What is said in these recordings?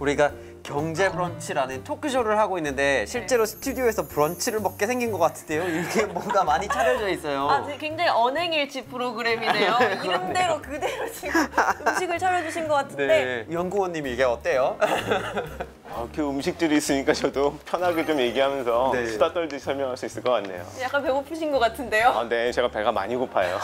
우리가 경제 브런치라는 토크쇼를 하고 있는데 실제로 스튜디오에서 브런치를 먹게 생긴 것 같은데요. 이렇게 뭔가 많이 차려져 있어요. 아, 굉장히 언행일치 프로그램이네요. 이름대로 그대로 지금 음식을 차려주신 것 같은데. 네, 연구원님이 이게 어때요? 그 음식들이 있으니까 저도 편하게 좀 얘기하면서 네. 수다 떨듯이 설명할 수 있을 것 같네요. 약간 배고프신 것 같은데요. 네, 제가 배가 많이 고파요.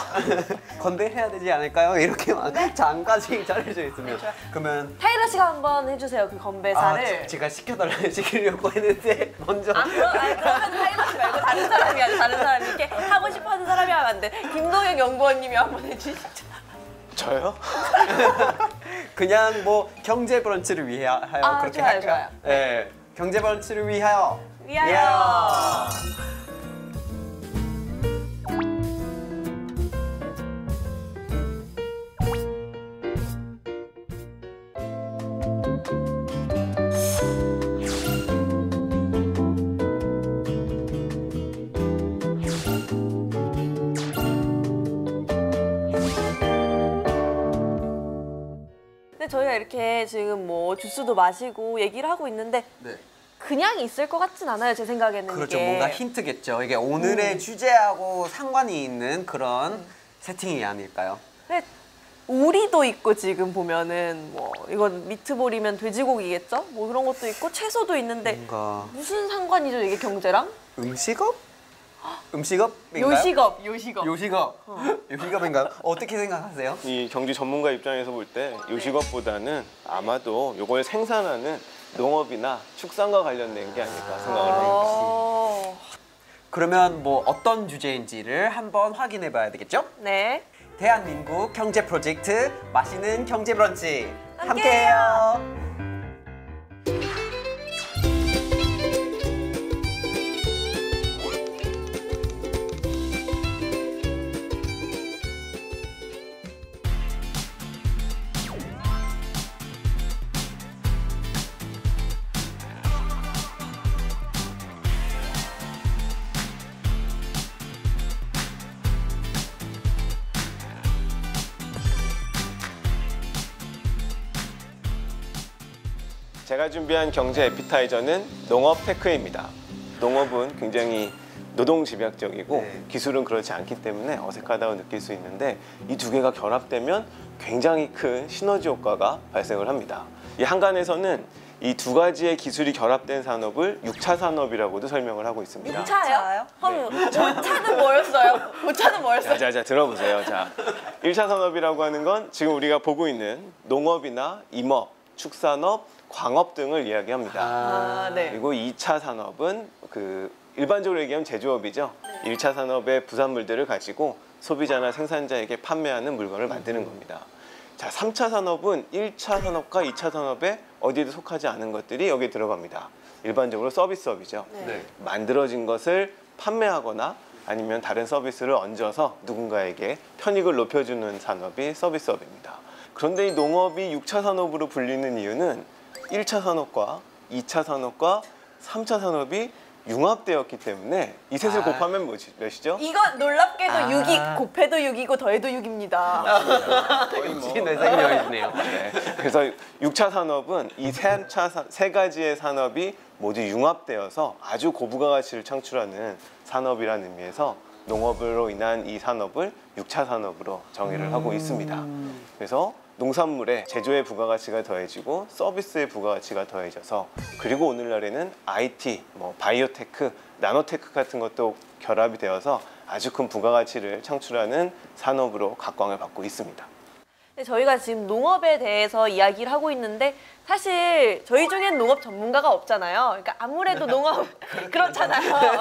건배해야 되지 않을까요? 이렇게 막 장까지 차려져 있으면. 그러면 타이러 씨가 한번 해주세요, 그 건배사를. 제가 시키려고 했는데 먼저. 그러면 타이러 씨 말고 다른 사람이 하죠. 다른 사람이 이렇게 하고 싶어 하는 사람이 하면 안 돼. 김동혁 연구원님이 한번 해주시죠. 저요? 그냥 뭐 경제 브런치를 위하여 그렇게 좋아요, 할까요? 좋아요. 네, 경제 브런치를 위하여. 위하여. 근데 저희가 이렇게 지금 뭐 주스도 마시고 얘기를 하고 있는데 그냥 있을 것 같진 않아요, 제 생각에는. 그렇죠. 이게. 뭔가 힌트겠죠. 이게 오늘의 주제하고 상관이 있는 그런 세팅이 아닐까요? 근데 오리도 있고 지금 보면은 뭐 이건 미트볼이면 돼지고기겠죠? 뭐 그런 것도 있고 채소도 있는데 뭔가 무슨 상관이죠, 이게 경제랑? 음식업? 음식업인가요? 요식업. 요식업인가요? 어떻게 생각하세요? 이 경제 전문가 입장에서 볼 때 요식업보다는 아마도 이걸 생산하는 농업이나 축산과 관련된 게 아닐까 생각을 합니다. 그러면 뭐 어떤 주제인지를 한번 확인해 봐야 되겠죠? 네. 대한민국 경제 프로젝트 맛있는 경제 브런치 함께해요. 함께해요. 제가 준비한 경제 에피타이저는 농업 테크입니다. 농업은 굉장히 노동 집약적이고 기술은 그렇지 않기 때문에 어색하다고 느낄 수 있는데 이 두 개가 결합되면 굉장히 큰 시너지 효과가 발생을 합니다. 이 한간에서는 이 두 가지의 기술이 결합된 산업을 6차 산업이라고도 설명을 하고 있습니다. 6차요? 그럼 5차는 뭐였어요? 5차는 뭐였어요? 자, 들어보세요. 자, 1차 산업이라고 하는 건 지금 우리가 보고 있는 농업이나 임업, 축산업, 광업 등을 이야기합니다. 네. 그리고 2차 산업은 일반적으로 얘기하면 제조업이죠. 1차 산업의 부산물들을 가지고 소비자나 생산자에게 판매하는 물건을 만드는 겁니다. 자, 3차 산업은 1차 산업과 2차 산업에 어디에도 속하지 않은 것들이 여기에 들어갑니다. 일반적으로 서비스업이죠. 만들어진 것을 판매하거나 아니면 다른 서비스를 얹어서 누군가에게 편익을 높여주는 산업이 서비스업입니다. 그런데 이 농업이 6차 산업으로 불리는 이유는 1차 산업과 2차 산업과 3차 산업이 융합되었기 때문에 이 셋을 곱하면 몇이죠? 이건 놀랍게도 6이 곱해도 6이고 더해도 6입니다. 생명이시네요. 네. 그래서 6차 산업은 이 세 가지의 산업이 모두 융합되어서 아주 고부가가치를 창출하는 산업이라는 의미에서 농업으로 인한 이 산업을 6차 산업으로 정의를 하고 있습니다. 그래서 농산물의 제조의 부가가치가 더해지고 서비스의 부가가치가 더해져서 그리고 오늘날에는 IT, 바이오테크, 나노테크 같은 것도 결합이 되어서 아주 큰 부가가치를 창출하는 산업으로 각광을 받고 있습니다. 저희가 지금 농업에 대해서 이야기를 하고 있는데 사실 저희 중엔 농업 전문가가 없잖아요. 그러니까 아무래도 농업 그렇잖아요.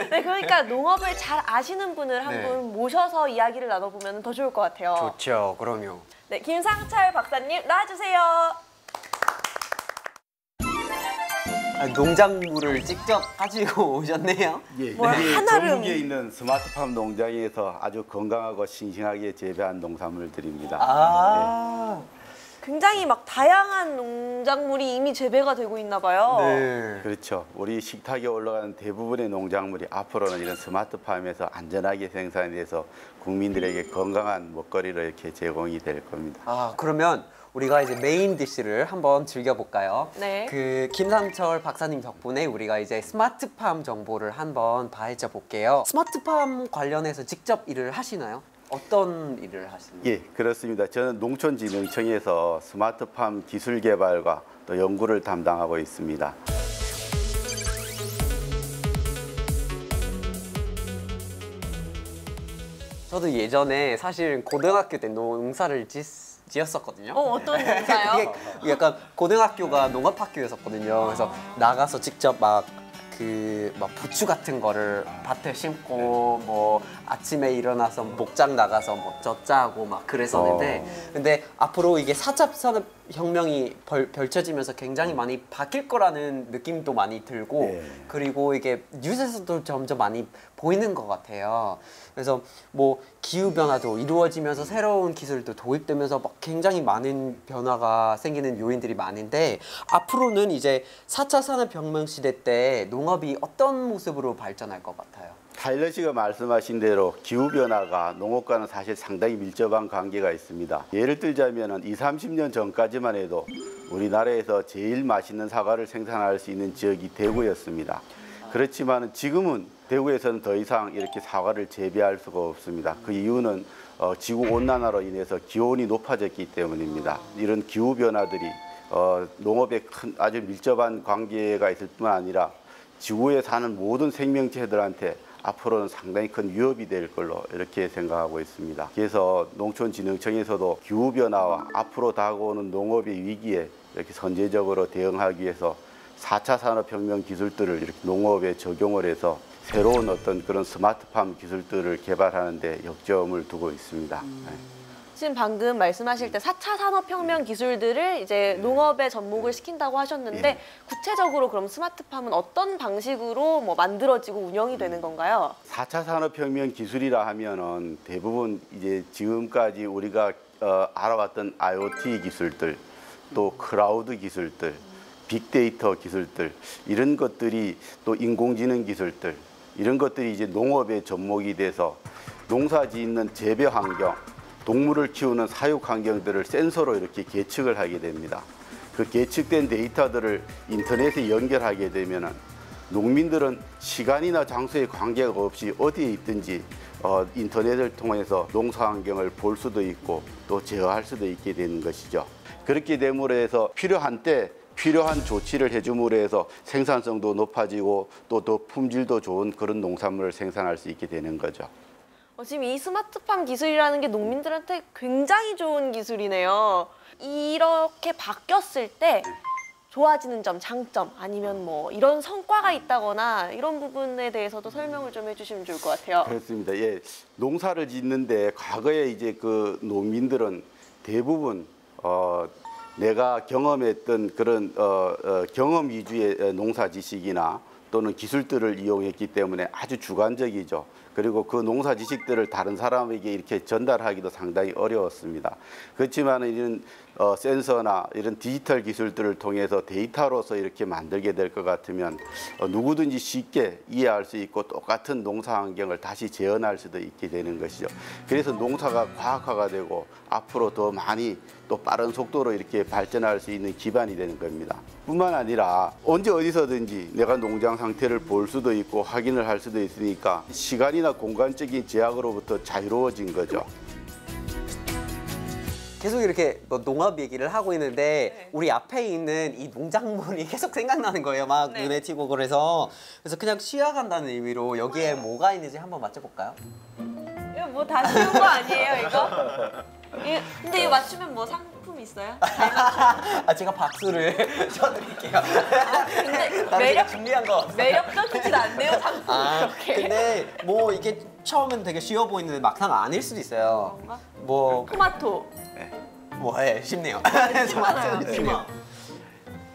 네, 그러니까 농업을 잘 아시는 분을 한 분 모셔서 이야기를 나눠보면 더 좋을 것 같아요. 좋죠. 그럼요. 네, 김상철 박사님 나와주세요. 농작물을 직접 가지고 오셨네요. 예, 뭘 여기 하나를- 전국에 있는 스마트팜 농장에서 아주 건강하고 싱싱하게 재배한 농산물들입니다. 굉장히 막 다양한 농작물이 이미 재배가 되고 있나 봐요. 네. 그렇죠. 우리 식탁에 올라가는 대부분의 농작물이 앞으로는 이런 스마트팜에서 안전하게 생산이 돼서 국민들에게 건강한 먹거리를 이렇게 제공이 될 겁니다. 그러면 우리가 이제 메인 디쉬를 한번 즐겨볼까요? 네. 그 김상철 박사님 덕분에 우리가 이제 스마트팜 정보를 한번 파헤쳐 볼게요. 스마트팜 관련해서 직접 일을 하시나요? 어떤 일을 하시나요? 예, 그렇습니다. 저는 농촌진흥청에서 스마트팜 기술 개발과 또 연구를 담당하고 있습니다. 저도 예전에 사실 고등학교 때 농사를 지었었거든요. 어떤 농사요? 이게 약간 고등학교가 농업학교였었거든요. 그래서 나가서 직접 막 부추 같은 거를 밭에 심고 뭐 아침에 일어나서 목장 나가서 뭐 젖짜고 막 그랬었는데 근데 앞으로 이게 4차 산업혁명이 펼쳐지면서 굉장히 많이 바뀔 거라는 느낌도 많이 들고 예. 그리고 이게 뉴스에서도 점점 많이 보이는 것 같아요. 그래서 뭐 기후 변화도 이루어지면서 새로운 기술도 도입되면서 막 굉장히 많은 변화가 생기는 요인들이 많은데 앞으로는 이제 4차 산업혁명 시대 때 농업이 어떤 모습으로 발전할 것 같아요? 타일러 씨가 말씀하신 대로 기후변화가 농업과는 사실 상당히 밀접한 관계가 있습니다. 예를 들자면 20, 30년 전까지만 해도 우리나라에서 제일 맛있는 사과를 생산할 수 있는 지역이 대구였습니다. 그렇지만 지금은 대구에서는 더 이상 이렇게 사과를 재배할 수가 없습니다. 그 이유는 지구온난화로 인해서 기온이 높아졌기 때문입니다. 이런 기후변화들이 농업에 큰 아주 밀접한 관계가 있을 뿐만 아니라 지구에 사는 모든 생명체들한테 앞으로는 상당히 큰 위협이 될 걸로 이렇게 생각하고 있습니다. 그래서 농촌진흥청에서도 기후변화와 앞으로 다가오는 농업의 위기에 이렇게 선제적으로 대응하기 위해서 4차 산업혁명 기술들을 이렇게 농업에 적용을 해서 새로운 어떤 그런 스마트팜 기술들을 개발하는 데 역점을 두고 있습니다. 지금 방금 말씀하실 때 4차 산업혁명 기술들을 이제 농업에 접목을 시킨다고 하셨는데 예. 구체적으로 그럼 스마트팜은 어떤 방식으로 뭐 만들어지고 운영이 되는 건가요? 4차 산업혁명 기술이라 하면은 대부분 이제 지금까지 우리가 알아왔던 IoT 기술들, 또 클라우드 기술들, 빅데이터 기술들 이런 것들이 또 인공지능 기술들 이런 것들이 이제 농업에 접목이 돼서 농사 짓는 재배 환경, 동물을 키우는 사육 환경들을 센서로 이렇게 계측을 하게 됩니다. 그 계측된 데이터들을 인터넷에 연결하게 되면은 농민들은 시간이나 장소에 관계가 없이 어디에 있든지 인터넷을 통해서 농사 환경을 볼 수도 있고 또 제어할 수도 있게 되는 것이죠. 그렇게 됨으로 해서 필요한 때 필요한 조치를 해줌으로 해서 생산성도 높아지고 또 더 품질도 좋은 그런 농산물을 생산할 수 있게 되는 거죠. 지금 이 스마트팜 기술이라는 게 농민들한테 굉장히 좋은 기술이네요. 이렇게 바뀌었을 때 좋아지는 점, 장점 아니면 뭐 이런 성과가 있다거나 이런 부분에 대해서도 설명을 좀 해주시면 좋을 것 같아요. 그렇습니다. 예, 농사를 짓는데 과거에 이제 그 농민들은 대부분 내가 경험했던 그런 경험 위주의 농사 지식이나 또는 기술들을 이용했기 때문에 아주 주관적이죠. 그리고 그 농사 지식들을 다른 사람에게 이렇게 전달하기도 상당히 어려웠습니다. 그렇지만 이런 센서나 이런 디지털 기술들을 통해서 데이터로서 이렇게 만들게 될 것 같으면 누구든지 쉽게 이해할 수 있고 똑같은 농사 환경을 다시 재현할 수도 있게 되는 것이죠. 그래서 농사가 과학화가 되고 앞으로 더 많이 또 빠른 속도로 이렇게 발전할 수 있는 기반이 되는 겁니다. 뿐만 아니라 언제 어디서든지 내가 농장 상태를 볼 수도 있고 확인을 할 수도 있으니까 시간이나 공간적인 제약으로부터 자유로워진 거죠. 계속 이렇게 뭐 농업 얘기를 하고 있는데 우리 앞에 있는 이 농작물이 계속 생각나는 거예요. 막 눈에 띄고 그래서 그냥 쉬어간다는 의미로 여기에 뭐가 있는지 한번 맞춰볼까요? 이거 뭐 다 쉬운 거 아니에요, 이거? 근데 이거 맞추면 뭐 상품 있어요? 제가 박수를 쳐드릴게요. 근데 준비한 거. 매력적이진 않네요, 상품 이렇게. 근데 뭐 이게 처음엔 되게 쉬워 보이는데 막상 아닐 수도 있어요. 뭔가? 뭐 토마토. 쉽네요. 피망. 피망.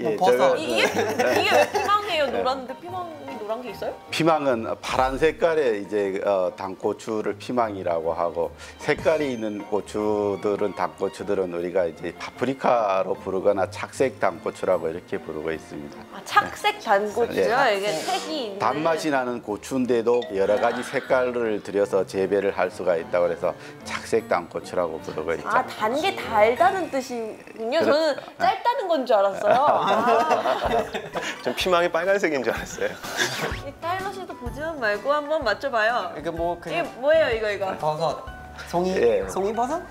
예, 버섯. 이게 왜 피망이에요? 노란데 피망이 노란 게 있어요? 피망은 파란 색깔의 이제 단고추를 피망이라고 하고 색깔이 있는 고추들은 단고추들은 우리가 이제 파프리카로 부르거나 착색 단고추라고 이렇게 부르고 있습니다. 아, 착색 단고추죠? 이게 색이 있는. 단맛이 나는 고추인데도 여러 가지 색깔을 들여서 재배를 할 수가 있다고 해서 착색 단고추라고 부르고 있죠. 아, 단 게 달다는 뜻이군요. 저는 짧다는 건 줄 알았어요. 아. 전 피망이 빨간색인 줄 알았어요. 이 타일러 씨도 보지만 말고 한번 맞춰봐요. 이게 뭐 이게 그냥 뭐예요, 이거? 버섯, 송이, 예. 송이버섯?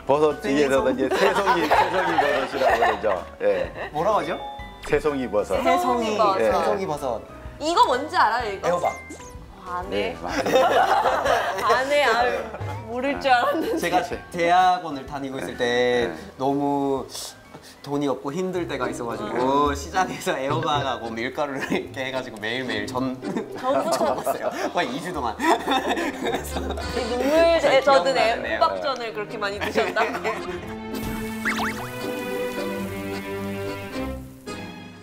버섯 중에서도 이제 새송이 버섯이라고 그러죠. 예. 뭐라고 하죠? 새송이 버섯. 새송이, 버섯. 예. 새송이 버섯. 이거 뭔지 알아요, 이거? 애호박. 안 네, 해. 맞아요. 안 해. 아유, 모를 줄 알았는데. 제가 대학원을 다니고 있을 때 너무 돈이 없고 힘들 때가 있어가지고 시장에서 애호박하고 밀가루를 이렇게 해가지고 매일매일 전부터 먹었어요. 거의 2주 동안. 그래서 이 눈물 젖은 기억나네요. 호박전을 그렇게 많이 드셨다?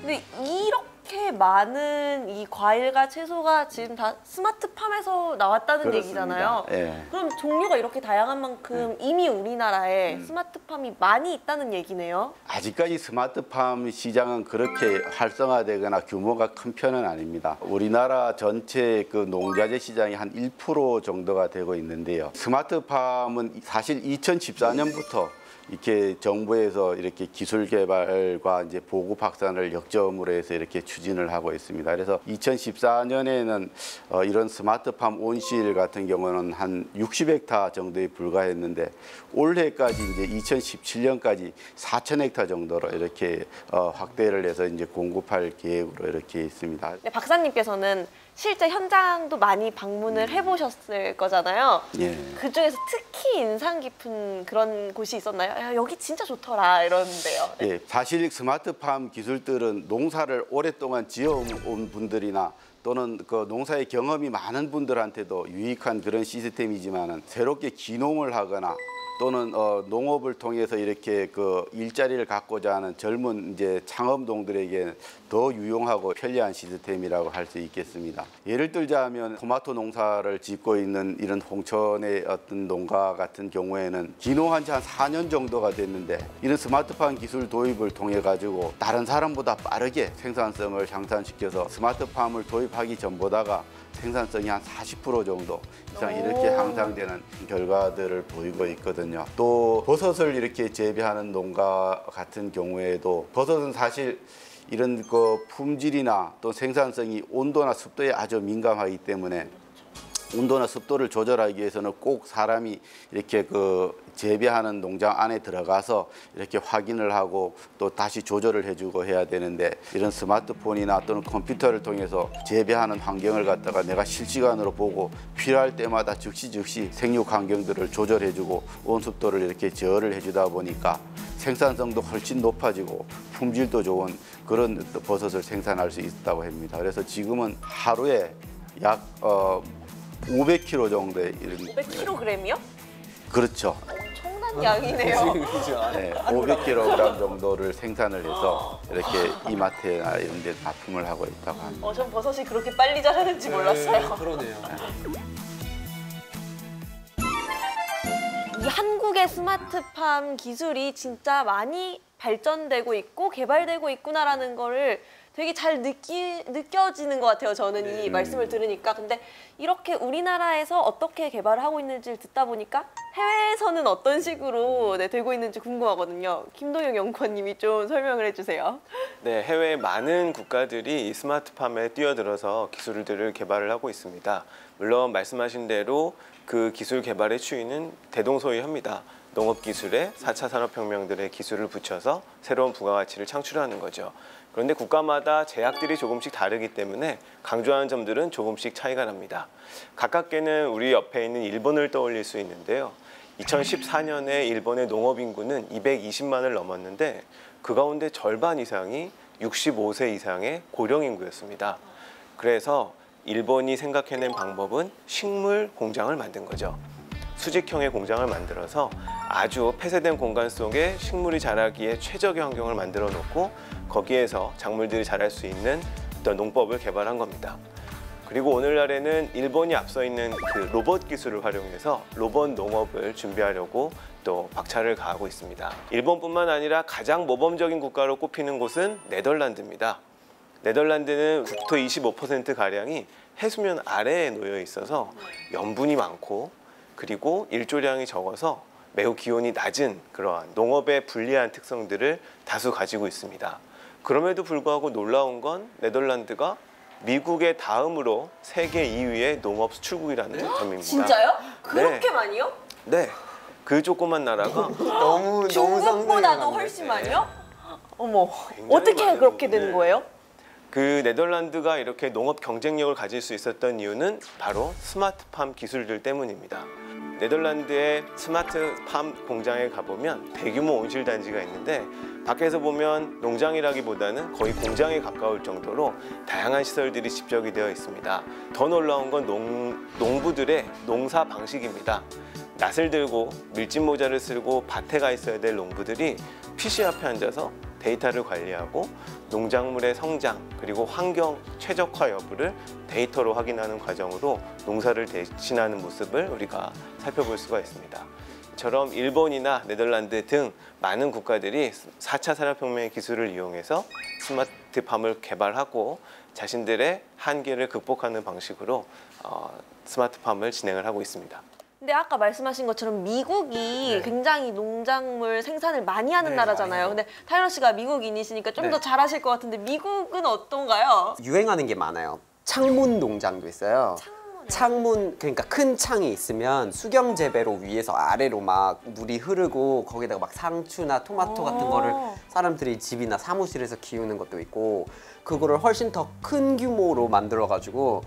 근데 이렇게 많은 이 과일과 채소가 지금 다 스마트팜에서 나왔다는 그렇습니다. 얘기잖아요. 예. 그럼 종류가 이렇게 다양한 만큼 이미 우리나라에 스마트팜이 많이 있다는 얘기네요. 아직까지 스마트팜 시장은 그렇게 활성화되거나 규모가 큰 편은 아닙니다. 우리나라 전체 그 농자재 시장이 한 1% 정도가 되고 있는데요. 스마트팜은 사실 2014년부터 이렇게 정부에서 이렇게 기술 개발과 이제 보급 확산을 역점으로 해서 이렇게 추진을 하고 있습니다. 그래서 2014년에는 이런 스마트팜 온실 같은 경우는 한 60헥타 정도에 불과했는데 올해까지 이제 2017년까지 4,000헥타 정도로 이렇게 확대를 해서 이제 공급할 계획으로 이렇게 있습니다. 네, 박사님께서는 실제 현장도 많이 방문을 해보셨을 거잖아요. 예. 그 중에서 특히 인상 깊은 그런 곳이 있었나요? 야, 여기 진짜 좋더라 이러는데요. 네. 예, 사실 스마트팜 기술들은 농사를 오랫동안 지어온 분들이나 또는 그 농사의 경험이 많은 분들한테도 유익한 그런 시스템이지만은 새롭게 기농을 하거나 또는 농업을 통해서 이렇게 그 일자리를 갖고자 하는 젊은 이제 창업농들에게 더 유용하고 편리한 시스템이라고 할 수 있겠습니다. 예를 들자면 토마토 농사를 짓고 있는 이런 홍천의 어떤 농가 같은 경우에는 기농한 지 한 4년 정도가 됐는데 이런 스마트팜 기술 도입을 통해 가지고 다른 사람보다 빠르게 생산성을 향상시켜서 스마트팜을 도입하기 전보다가 생산성이 한 40% 정도 이상 이렇게 향상되는 결과들을 보이고 있거든요. 또 버섯을 이렇게 재배하는 농가 같은 경우에도 버섯은 사실 이런 그 품질이나 또 생산성이 온도나 습도에 아주 민감하기 때문에 온도나 습도를 조절하기 위해서는 꼭 사람이 이렇게 그 재배하는 농장 안에 들어가서 이렇게 확인을 하고 또 다시 조절을 해주고 해야 되는데 이런 스마트폰이나 또는 컴퓨터를 통해서 재배하는 환경을 갖다가 내가 실시간으로 보고 필요할 때마다 즉시 생육 환경들을 조절해주고 온습도를 이렇게 제어를 해주다 보니까 생산성도 훨씬 높아지고 품질도 좋은 그런 버섯을 생산할 수 있다고 합니다. 그래서 지금은 하루에 약 500kg 정도의 이런 500kg이요? 그렇죠. 엄청난 양이네요. 네, 500kg 정도를 생산을 해서 이렇게 이마트나 이런 데 납품을 하고 있다고 합니다. 전 버섯이 그렇게 빨리 자라는지 몰랐어요. 그러네요. 이 한국의 스마트팜 기술이 진짜 많이 발전되고 있고 개발되고 있구나라는 거를 되게 잘 느껴지는 것 같아요. 저는 이 말씀을 들으니까. 근데 이렇게 우리나라에서 어떻게 개발을 하고 있는지를 듣다 보니까 해외에서는 어떤 식으로 되고 있는지 궁금하거든요. 김동영 연구원님이 좀 설명을 해주세요. 네, 해외 많은 국가들이 이 스마트팜에 뛰어들어서 기술들을 개발을 하고 있습니다. 물론 말씀하신 대로 그 기술 개발의 추이는 대동소이합니다. 농업기술에 4차 산업혁명들의 기술을 붙여서 새로운 부가가치를 창출하는 거죠. 그런데 국가마다 제약들이 조금씩 다르기 때문에 강조하는 점들은 조금씩 차이가 납니다. 가깝게는 우리 옆에 있는 일본을 떠올릴 수 있는데요. 2014년에 일본의 농업 인구는 220만을 넘었는데 그 가운데 절반 이상이 65세 이상의 고령 인구였습니다. 그래서 일본이 생각해낸 방법은 식물 공장을 만든 거죠. 수직형의 공장을 만들어서 아주 폐쇄된 공간 속에 식물이 자라기에 최적의 환경을 만들어 놓고 거기에서 작물들이 자랄 수 있는 어떤 농법을 개발한 겁니다. 그리고 오늘날에는 일본이 앞서 있는 그 로봇 기술을 활용해서 로봇 농업을 준비하려고 또 박차를 가하고 있습니다. 일본뿐만 아니라 가장 모범적인 국가로 꼽히는 곳은 네덜란드입니다. 네덜란드는 국토 25%가량이 해수면 아래에 놓여 있어서 염분이 많고 그리고 일조량이 적어서 매우 기온이 낮은 그러한 농업에 불리한 특성들을 다수 가지고 있습니다. 그럼에도 불구하고 놀라운 건 네덜란드가 미국의 다음으로 세계 2위의 농업 수출국이라는 점입니다. 진짜요? 그렇게 네. 많이요? 네, 그 조그만 나라가 너무 중국보다도 훨씬 많이요? 어머, 굉장히 어떻게 많은 그렇게 되는 부분을 거예요? 그 네덜란드가 이렇게 농업 경쟁력을 가질 수 있었던 이유는 바로 스마트팜 기술들 때문입니다. 네덜란드의 스마트팜 공장에 가보면 대규모 온실단지가 있는데 밖에서 보면 농장이라기보다는 거의 공장에 가까울 정도로 다양한 시설들이 집적이 되어 있습니다. 더 놀라운 건 농부들의 농사 방식입니다. 낫을 들고 밀짚 모자를 쓰고 밭에 가 있어야 될 농부들이 PC 앞에 앉아서 데이터를 관리하고 농작물의 성장 그리고 환경 최적화 여부를 데이터로 확인하는 과정으로 농사를 대신하는 모습을 우리가 살펴볼 수가 있습니다. 이처럼 일본이나 네덜란드 등 많은 국가들이 4차 산업혁명의 기술을 이용해서 스마트팜을 개발하고 자신들의 한계를 극복하는 방식으로 스마트팜을 진행을 하고 있습니다. 근데 아까 말씀하신 것처럼 미국이 굉장히 농작물 생산을 많이 하는 나라잖아요. 근데 타이러 씨가 미국인이시니까 좀 더 잘하실 것 같은데 미국은 어떤가요? 유행하는 게 많아요. 창문 농장도 있어요. 창문, 그러니까 큰 창이 있으면 수경 재배로 위에서 아래로 막 물이 흐르고 거기다가 막 상추나 토마토 같은 거를 사람들이 집이나 사무실에서 키우는 것도 있고 그거를 훨씬 더 큰 규모로 만들어 가지고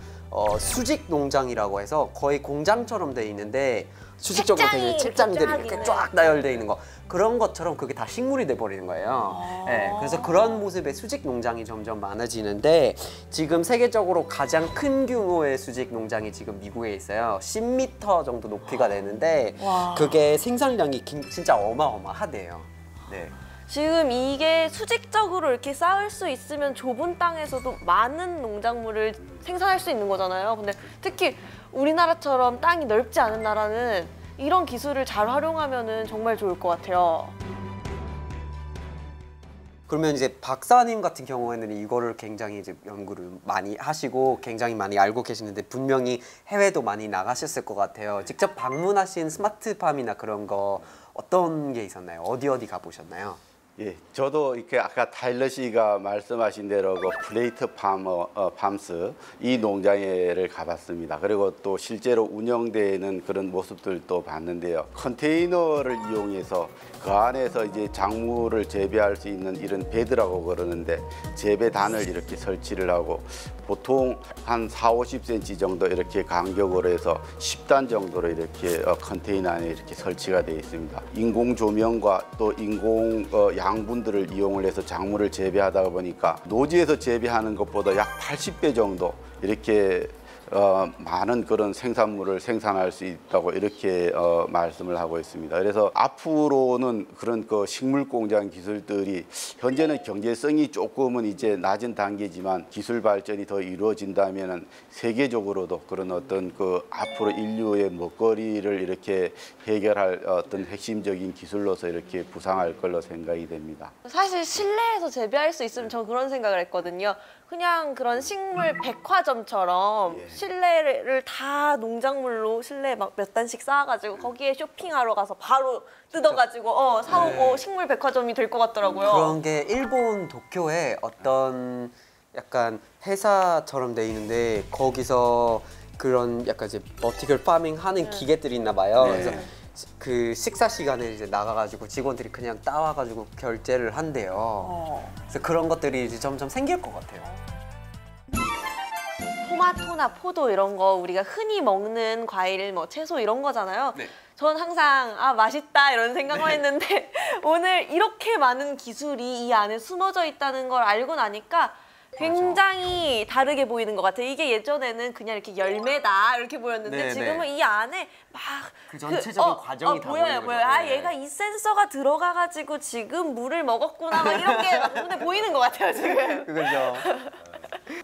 수직 농장이라고 해서 거의 공장처럼 돼 있는데 수직적으로 되게 책장들이 이렇게 쫙 나열돼 있는 거 그런 것처럼 그게 다 식물이 돼 버리는 거예요. 네, 그래서 그런 모습의 수직 농장이 점점 많아지는데 지금 세계적으로 가장 큰 규모의 수직 농장이 지금 미국에 있어요. 10m 정도 높이가 되는데 그게 생산량이 진짜 어마어마하대요. 네. 지금 이게 수직적으로 이렇게 쌓을 수 있으면 좁은 땅에서도 많은 농작물을 생산할 수 있는 거잖아요. 근데 특히 우리나라처럼 땅이 넓지 않은 나라는 이런 기술을 잘 활용하면 정말 좋을 것 같아요. 그러면 이제 박사님 같은 경우에는 이거를 굉장히 이제 연구를 많이 하시고 굉장히 많이 알고 계시는데 분명히 해외도 많이 나가셨을 것 같아요. 직접 방문하신 스마트팜이나 그런 거 어떤 게 있었나요? 어디 가보셨나요? 예, 저도 이렇게 아까 타일러 씨가 말씀하신 대로 그 플레이트 팜스 이 농장에를 가봤습니다. 그리고 또 실제로 운영되는 그런 모습들도 봤는데요. 컨테이너를 이용해서 그 안에서 이제 작물을 재배할 수 있는 이런 베드라고 그러는데 재배단을 이렇게 설치를 하고 보통 한 40-50cm 정도 이렇게 간격으로 해서 10단 정도로 이렇게 컨테이너 안에 이렇게 설치가 되어 있습니다. 인공 조명과 또 인공 양분들을 이용을 해서 작물을 재배하다 보니까 노지에서 재배하는 것보다 약 80배 정도 이렇게 많은 그런 생산물을 생산할 수 있다고 이렇게 말씀을 하고 있습니다. 그래서 앞으로는 그런 그 식물 공장 기술들이 현재는 경제성이 조금은 이제 낮은 단계지만 기술 발전이 더 이루어진다면은 세계적으로도 그런 어떤 그 앞으로 인류의 먹거리를 이렇게 해결할 어떤 핵심적인 기술로서 이렇게 부상할 걸로 생각이 됩니다. 사실 실내에서 재배할 수 있으면 저 그런 생각을 했거든요. 그냥 그런 식물 백화점처럼 실내를 다 농작물로 실내에 막 몇 단씩 쌓아가지고 거기에 쇼핑하러 가서 바로 뜯어가지고 사오고 식물 백화점이 될 것 같더라고요. 그런 게 일본 도쿄에 어떤 약간 회사처럼 돼 있는데 거기서 그런 약간 이제 버티컬 파밍 하는 기계들이 있나 봐요. 그래서 그 식사 시간에 이제 나가가지고 직원들이 그냥 따와가지고 결제를 한대요. 그래서 그런 것들이 이제 점점 생길 것 같아요. 토마토나 포도 이런 거 우리가 흔히 먹는 과일, 뭐 채소 이런 거잖아요. 전 항상 맛있다 이런 생각만 했는데 오늘 이렇게 많은 기술이 이 안에 숨어져 있다는 걸 알고 나니까 굉장히 다르게 보이는 것 같아요. 이게 예전에는 그냥 이렇게 열매다 이렇게 보였는데 지금은 이 안에 막 그 전체적인 과정이 다 보여요. 보이는 거죠. 얘가 이 센서가 들어가가지고 지금 물을 먹었구나 막 이런 게 막 눈에 보이는 것 같아요 지금. 그죠.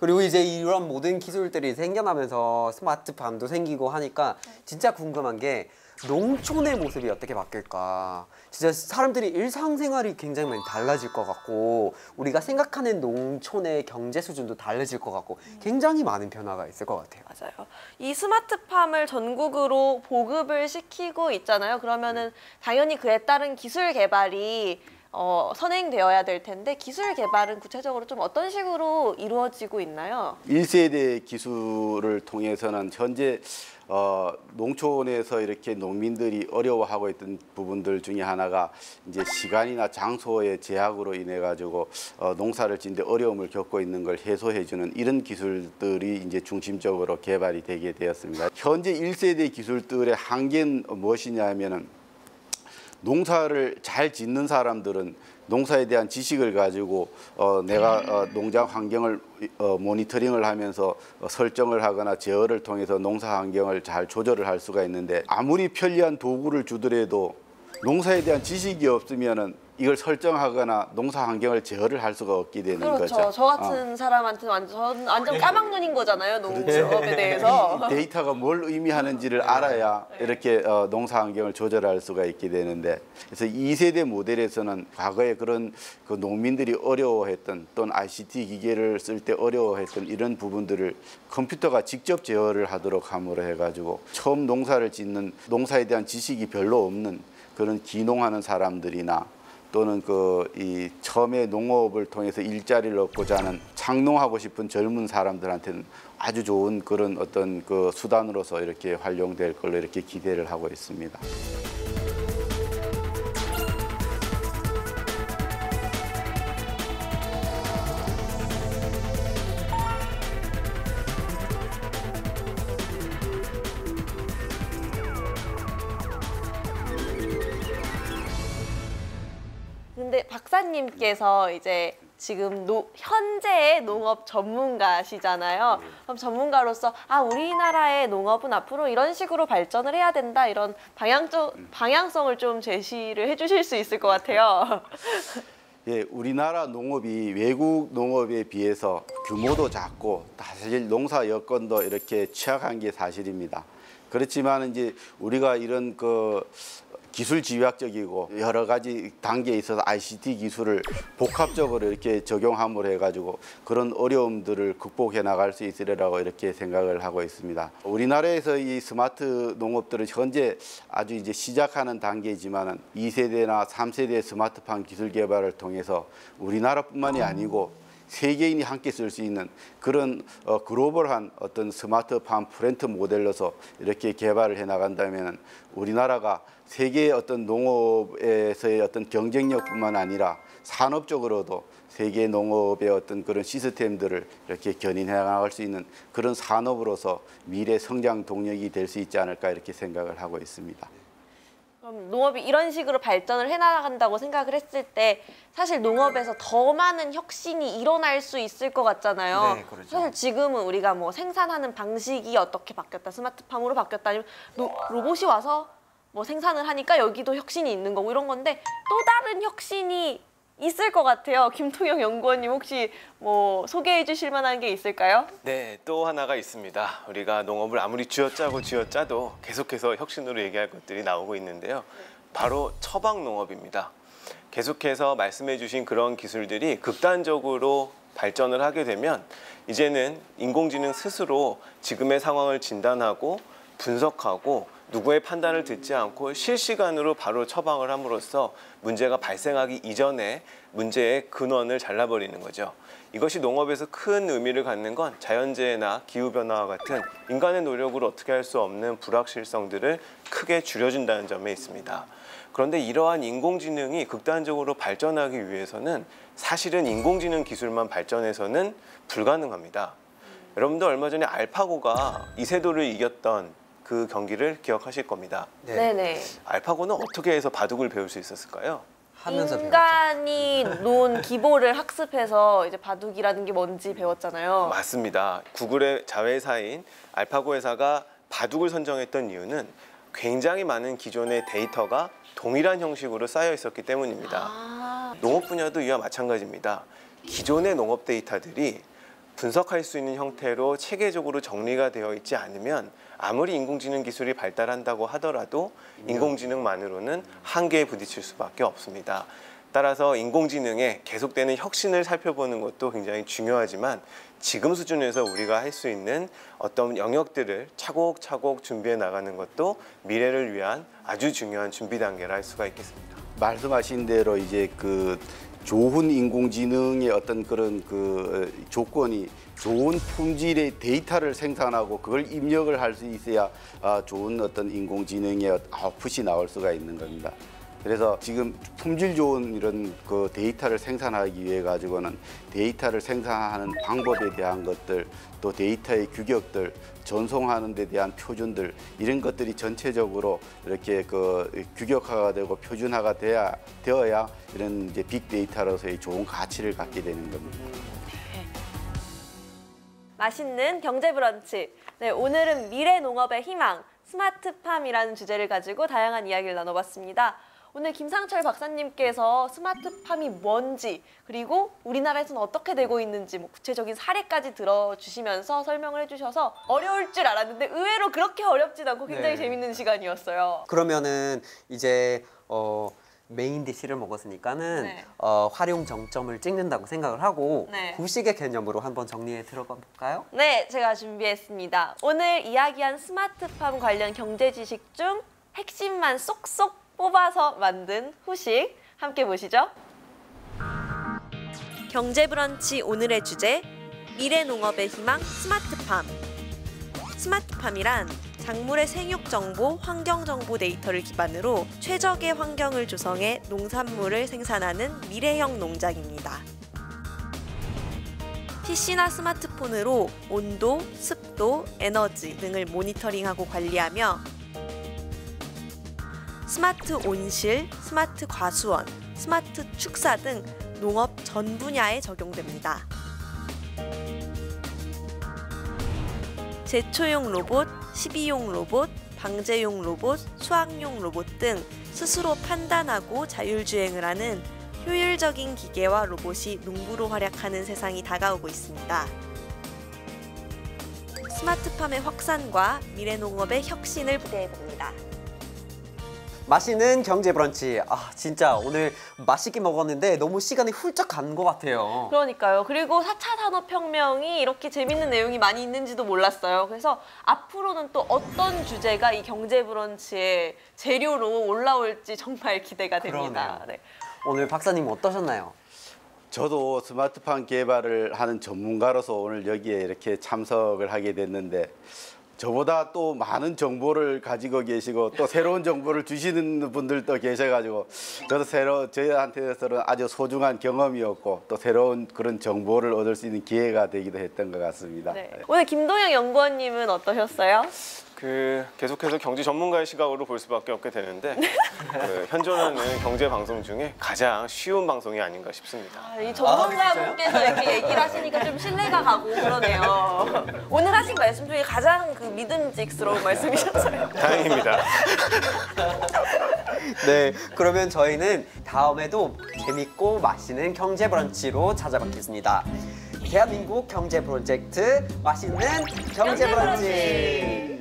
그리고 이제 이런 모든 기술들이 생겨나면서 스마트팜도 생기고 하니까 진짜 궁금한 게 농촌의 모습이 어떻게 바뀔까. 진짜 사람들이 일상생활이 굉장히 많이 달라질 것 같고 우리가 생각하는 농촌의 경제 수준도 달라질 것 같고 굉장히 많은 변화가 있을 것 같아요. 맞아요. 이 스마트팜을 전국으로 보급을 시키고 있잖아요. 그러면은 당연히 그에 따른 기술 개발이 선행되어야 될 텐데 기술 개발은 구체적으로 좀 어떤 식으로 이루어지고 있나요? 1세대 기술을 통해서는 현재 농촌에서 이렇게 농민들이 어려워하고 있던 부분들 중에 하나가 이제 시간이나 장소의 제약으로 인해 가지고 농사를 짓는데 어려움을 겪고 있는 걸 해소해주는 이런 기술들이 이제 중심적으로 개발이 되게 되었습니다. 현재 1세대 기술들의 한계는 무엇이냐면은 농사를 잘 짓는 사람들은 농사에 대한 지식을 가지고 내가 농장 환경을 모니터링을 하면서 설정을 하거나 제어를 통해서 농사 환경을 잘 조절을 할 수가 있는데 아무리 편리한 도구를 주더라도 농사에 대한 지식이 없으면은 이걸 설정하거나 농사 환경을 제어를 할 수가 없게 되는 그렇죠. 거죠. 저 같은 사람한테는 완전 까막눈인 거잖아요. 농업에 대해서. 이 데이터가 뭘 의미하는지를 알아야 이렇게 농사 환경을 조절할 수가 있게 되는데 그래서 2세대 모델에서는 과거에 그런 그 농민들이 어려워했던 또는 ICT 기계를 쓸 때 어려워했던 이런 부분들을 컴퓨터가 직접 제어를 하도록 함으로 해가지고 처음 농사를 짓는 농사에 대한 지식이 별로 없는 그런 기농하는 사람들이나 또는 이 처음에 농업을 통해서 일자리를 얻고자 하는 창농하고 싶은 젊은 사람들한테는 아주 좋은 그런 어떤 그 수단으로서 이렇게 활용될 걸로 이렇게 기대를 하고 있습니다. 근데 박사님께서 이제 지금 현재의 농업 전문가시잖아요. 그럼 전문가로서 우리나라의 농업은 앞으로 이런 식으로 발전을 해야 된다 이런 방향성을 좀 제시를 해주실 수 있을 것 같아요. 예, 우리나라 농업이 외국 농업에 비해서 규모도 작고 사실 농사 여건도 이렇게 취약한 게 사실입니다. 그렇지만 이제 우리가 이런 기술 집약적이고 여러 가지 단계에 있어서 ICT 기술을 복합적으로 이렇게 적용함으로 해가지고 그런 어려움들을 극복해 나갈 수 있으리라고 이렇게 생각을 하고 있습니다. 우리나라에서 이 스마트 농업들은 현재 아주 이제 시작하는 단계이지만은 2세대나 3세대 스마트팜 기술 개발을 통해서 우리나라뿐만이 아니고 세계인이 함께 쓸 수 있는 그런 글로벌한 어떤 스마트팜 프렌트 모델로서 이렇게 개발을 해 나간다면 우리나라가 세계의 어떤 농업에서의 어떤 경쟁력뿐만 아니라 산업적으로도 세계 농업의 어떤 그런 시스템들을 이렇게 견인해 나갈 수 있는 그런 산업으로서 미래 성장 동력이 될 수 있지 않을까 이렇게 생각을 하고 있습니다. 그럼 농업이 이런 식으로 발전을 해나간다고 생각을 했을 때 사실 농업에서 더 많은 혁신이 일어날 수 있을 것 같잖아요. 네, 그렇죠. 사실 지금은 우리가 뭐 생산하는 방식이 어떻게 바뀌었다, 스마트팜으로 바뀌었다, 아니면 로봇이 와서 뭐 생산을 하니까 여기도 혁신이 있는 거고 이런 건데 또 다른 혁신이 있을 것 같아요. 김통영 연구원님 혹시 뭐 소개해 주실 만한 게 있을까요? 네, 또 하나가 있습니다. 우리가 농업을 아무리 쥐어짜고 쥐어짜도 계속해서 혁신으로 얘기할 것들이 나오고 있는데요. 바로 처방 농업입니다. 계속해서 말씀해 주신 그런 기술들이 극단적으로 발전을 하게 되면 이제는 인공지능 스스로 지금의 상황을 진단하고 분석하고 누구의 판단을 듣지 않고 실시간으로 바로 처방을 함으로써 문제가 발생하기 이전에 문제의 근원을 잘라버리는 거죠. 이것이 농업에서 큰 의미를 갖는 건 자연재해나 기후변화와 같은 인간의 노력으로 어떻게 할 수 없는 불확실성들을 크게 줄여준다는 점에 있습니다. 그런데 이러한 인공지능이 극단적으로 발전하기 위해서는 사실은 인공지능 기술만 발전해서는 불가능합니다. 여러분도 얼마 전에 알파고가 이세돌을 이겼던 그 경기를 기억하실 겁니다. 네. 네네. 알파고는 어떻게 해서 바둑을 배울 수 있었을까요? 하면서 배웠죠. 인간이 놓은 기보를 학습해서 이제 바둑이라는 게 뭔지 배웠잖아요. 맞습니다. 구글의 자회사인 알파고 회사가 바둑을 선정했던 이유는 굉장히 많은 기존의 데이터가 동일한 형식으로 쌓여 있었기 때문입니다. 농업 분야도 이와 마찬가지입니다. 기존의 농업 데이터들이 분석할 수 있는 형태로 체계적으로 정리가 되어 있지 않으면 아무리 인공지능 기술이 발달한다고 하더라도 인공지능만으로는 한계에 부딪힐 수밖에 없습니다. 따라서 인공지능의 계속되는 혁신을 살펴보는 것도 굉장히 중요하지만 지금 수준에서 우리가 할 수 있는 어떤 영역들을 차곡차곡 준비해 나가는 것도 미래를 위한 아주 중요한 준비 단계라 할 수가 있겠습니다. 말씀하신 대로 이제 그 좋은 인공지능의 어떤 그런 그 조건이 좋은 품질의 데이터를 생산하고 그걸 입력을 할 수 있어야 좋은 어떤 인공지능의 아웃풋이 나올 수가 있는 겁니다. 그래서 지금 품질 좋은 이런 그 데이터를 생산하기 위해 가지고는 데이터를 생산하는 방법에 대한 것들, 또 데이터의 규격들, 전송하는 데 대한 표준들, 이런 것들이 전체적으로 이렇게 그 규격화가 되고 표준화가 되어야 이런 이제 빅데이터로서의 좋은 가치를 갖게 되는 겁니다. 맛있는 경제 브런치. 네, 오늘은 미래 농업의 희망, 스마트팜이라는 주제를 가지고 다양한 이야기를 나눠봤습니다. 오늘 김상철 박사님께서 스마트팜이 뭔지, 그리고 우리나라에서는 어떻게 되고 있는지 구체적인 사례까지 들어주시면서 설명을 해주셔서 어려울 줄 알았는데 의외로 그렇게 어렵진 않고 굉장히 재밌는 시간이었어요. 그러면은 이제 메인 디시를 먹었으니까는 활용 정점을 찍는다고 생각을 하고 후식의 개념으로 한번 정리해 들어가 볼까요? 네, 제가 준비했습니다. 오늘 이야기한 스마트팜 관련 경제 지식 중 핵심만 쏙쏙 뽑아서 만든 후식 함께 보시죠. 경제 브런치 오늘의 주제, 미래 농업의 희망 스마트팜. 스마트팜이란 작물의 생육 정보, 환경 정보 데이터를 기반으로 최적의 환경을 조성해 농산물을 생산하는 미래형 농장입니다. PC나 스마트폰으로 온도, 습도, 에너지 등을 모니터링하고 관리하며 스마트 온실, 스마트 과수원, 스마트 축사 등 농업 전 분야에 적용됩니다. 제초용 로봇, 시비용 로봇, 방제용 로봇, 수확용 로봇 등 스스로 판단하고 자율주행을 하는 효율적인 기계와 로봇이 농부로 활약하는 세상이 다가오고 있습니다. 스마트팜의 확산과 미래농업의 혁신을 기대해봅니다. 맛있는 경제 브런치. 진짜 오늘 맛있게 먹었는데 너무 시간이 훌쩍 간 것 같아요. 그러니까요. 그리고 4차 산업혁명이 이렇게 재밌는 내용이 많이 있는지도 몰랐어요. 그래서 앞으로는 또 어떤 주제가 이 경제 브런치의 재료로 올라올지 정말 기대가 됩니다. 네. 오늘 박사님 어떠셨나요? 저도 스마트팜 개발을 하는 전문가로서 오늘 여기에 이렇게 참석을 하게 됐는데 저보다 또 많은 정보를 가지고 계시고 또 새로운 정보를 주시는 분들도 계셔가지고 저도 저희한테서는 아주 소중한 경험이었고 또 새로운 그런 정보를 얻을 수 있는 기회가 되기도 했던 것 같습니다. 네. 오늘 김동영 연구원님은 어떠셨어요? 계속해서 경제 전문가의 시각으로 볼 수밖에 없게 되는데 현존하는 경제 방송 중에 가장 쉬운 방송이 아닌가 싶습니다. 이 전문가분께서 이렇게 얘기를 하시니까 좀 신뢰가 가고 그러네요. 오늘 하신 말씀 중에 가장 믿음직스러운 말씀이셨어요. 다행입니다. 네, 그러면 저희는 다음에도 재밌고 맛있는 경제 브런치로 찾아뵙겠습니다. 대한민국 경제 프로젝트 맛있는 경제 브런치.